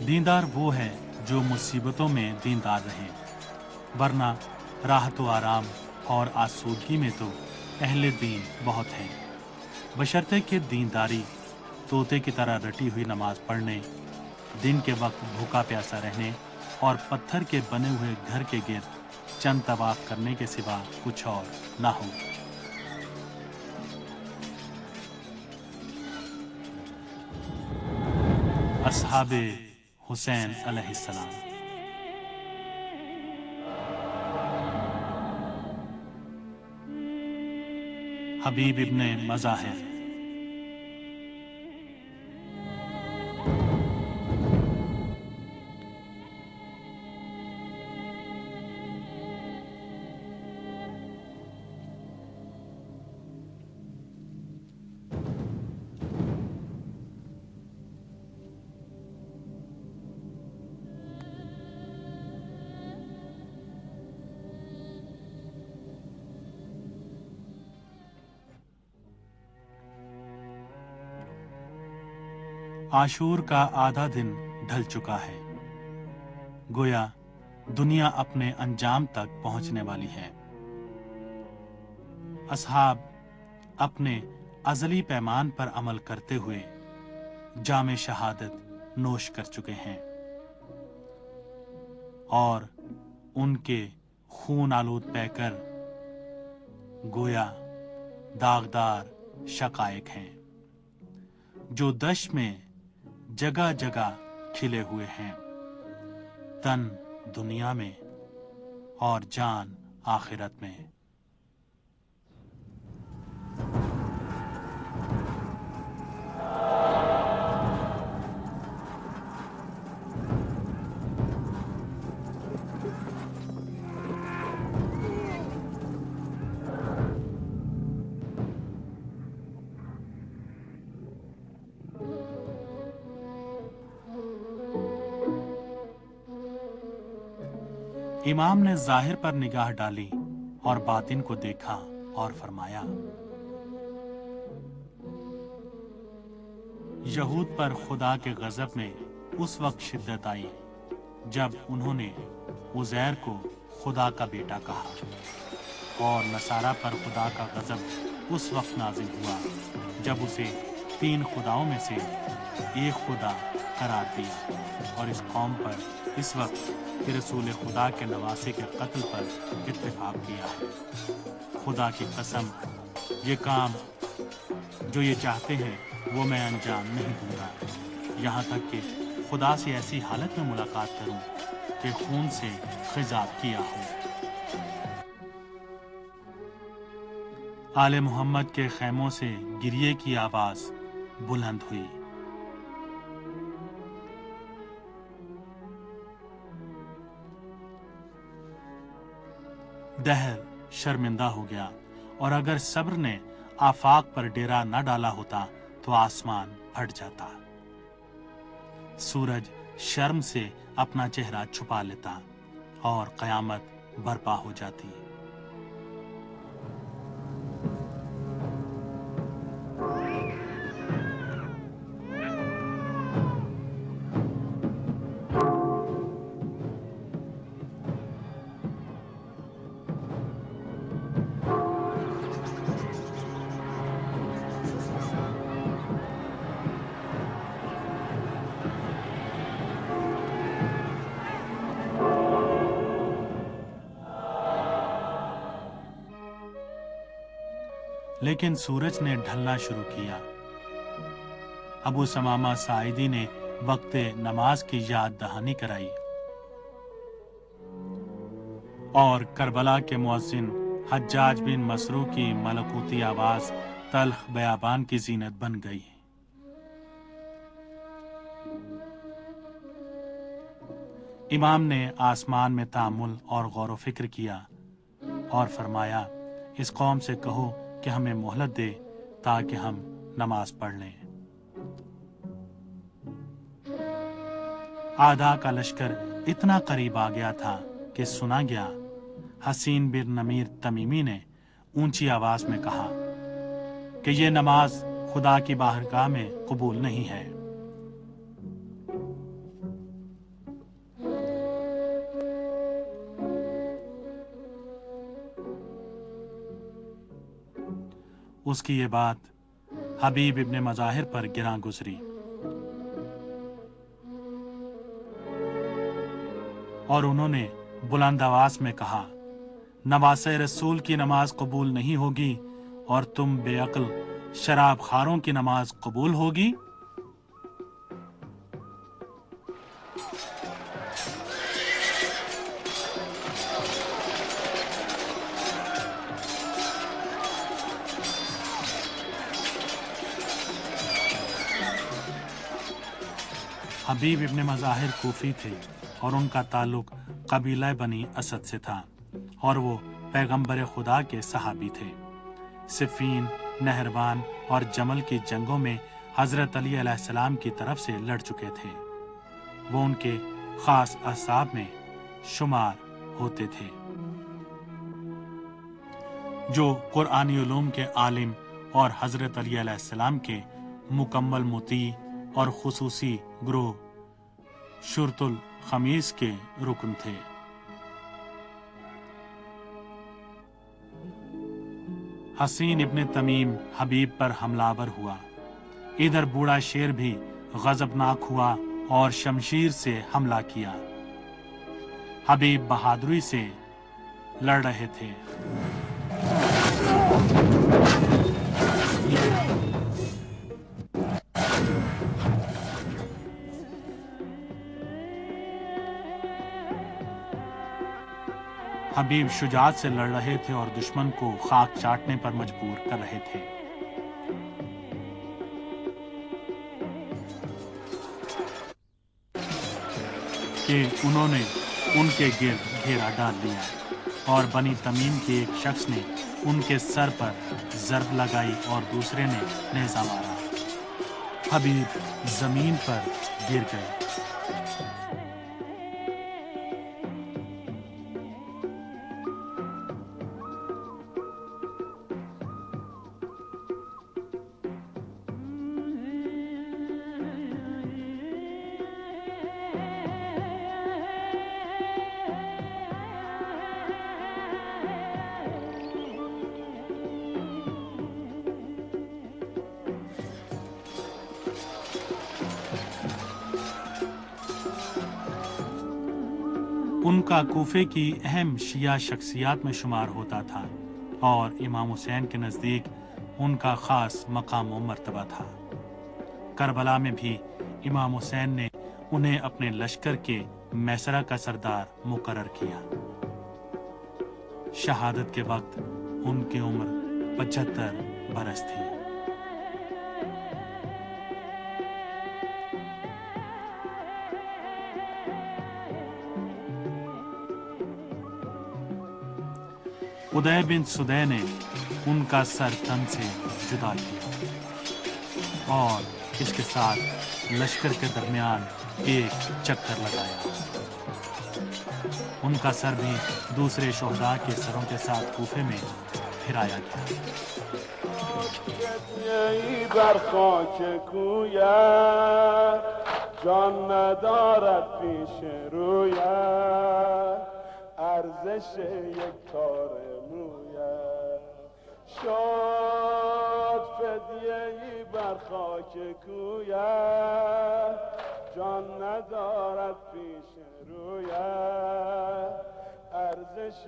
दीनदार वो है जो मुसीबतों में दीनदार रहे, वरना राहत व आराम और आसूदगी में तो अहले दीन बहुत हैं। बशर्ते कि दीनदारी तोते की तरह रटी हुई नमाज पढ़ने, दिन के वक्त भूखा प्यासा रहने और पत्थर के बने हुए घर के गिर्द चंद तवाफ करने के सिवा कुछ और ना हो। असहाबे हुसैन अलैहिस्सलाम। हबीब इब्ने मज़ाहिर। आशूर का आधा दिन ढल चुका है, गोया दुनिया अपने अंजाम तक पहुंचने वाली है। असहाब अपने अज़ली पैमान पर अमल करते हुए जामे शहादत नोश कर चुके हैं और उनके खून आलूद पैकर गोया दागदार शकायक हैं जो दश्त में जगह जगह खिले हुए हैं, तन दुनिया में और जान आखिरत में। इमाम ने जाहिर पर निगाह डाली और बातिन को देखा और फरमाया, यहूद पर खुदा के गजब में उस वक्त शिद्दत आई जब उन्होंने उज़ैर को खुदा का बेटा कहा, और नसारा पर खुदा का गजब उस वक्त नाजिल हुआ जब उसे तीन खुदाओं में से एक खुदा करार दिया, और इस कौम पर इस वक्त कि रसूल खुदा के नवासे के कत्ल पर इत्तेफाक किया है। खुदा की कसम, ये काम जो ये चाहते हैं वो मैं अंजाम नहीं दूंगा, यहाँ तक कि खुदा से ऐसी हालत में मुलाकात करूं कि खून से खिजाब किया हो। आले मोहम्मद के खैमों से गिरिए की आवाज बुलंद हुई। दहर शर्मिंदा हो गया, और अगर सब्र ने आफाक पर डेरा न डाला होता तो आसमान फट जाता, सूरज शर्म से अपना चेहरा छुपा लेता और कयामत बर्पा हो जाती। लेकिन सूरज ने ढलना शुरू किया। अबू समामा साइदी ने वक्ते नमाज की याद दहानी कराई और करबला के मुअज्जिन हज्जाज बिन मसरू की मलकूती आवाज तल्ख बयाबान की जीनत बन गई। इमाम ने आसमान में तामुल और गौर व फिक्र किया और फरमाया, इस कौम से कहो कि हमें मोहलत दे ताकि हम नमाज पढ़ लें। आधा का लश्कर इतना करीब आ गया था कि सुना गया। हसीन बिन नमीर तमीमी ने ऊंची आवाज में कहा कि यह नमाज खुदा की बारगाह में कबूल नहीं है। उसकी ये बात हबीब इब्ने मज़ाहिर पर गिरां गुजरी और उन्होंने बुलंद आवाज में कहा, नवासे रसूल की नमाज कबूल नहीं होगी और तुम बेअक्ल शराब खारों की नमाज कबूल होगी। हबीब इब्ने मज़ाहिर कूफी थे और उनका ताल्लुक कबीला बनी असद से था और वो पैगंबर खुदा के सहाबी थे। सिफ़ीन, नहरवान और जमल की जंगों में हज़रत अली अलैहिस्सलाम की तरफ से लड़ चुके थे। वो उनके खास असहाब में शुमार होते थे जो कुरानी उलूम के आलिम और हज़रत अली अलैहिस्सलाम के मुकम्मल मुती और खुसूसी ग्रोह शुरतुल खमीस के रुकन थे। हसीन इब्ने तमीम हबीब पर हमलावर हुआ। इधर बूढ़ा शेर भी गजबनाक हुआ और शमशीर से हमला किया। हबीब बहादुरी से लड़ रहे थे। हबीब शुजात से लड़ रहे थे और दुश्मन को खाक चाटने पर मजबूर कर रहे थे। कि उन्होंने उनके गिर्द घेरा डाल दिया और बनी तमीम के एक शख्स ने उनके सर पर जर्ब लगाई और दूसरे ने नेज़ा मारा। हबीब जमीन पर गिर गए। उनका कूफे की अहम शिया शख्सियात में शुमार होता था और इमाम हुसैन के नज़दीक उनका ख़ास मकाम व मर्तबा था। करबला में भी इमाम हुसैन ने उन्हें अपने लश्कर के मैसरा का सरदार मुकर्रर किया। शहादत के वक्त उनकी उम्र 75 बरस थी। उदय बिन सुदै ने उनका सर तन से जुदा किया और इसके साथ लश्कर के दरमियान एक चक्कर लगाया। उनका सर भी दूसरे शोहदा के सरों के साथ कूफे में फिराया गया। شاد فدیه‌ای بر خاک کویت جان ندارد پیش رویت ارزش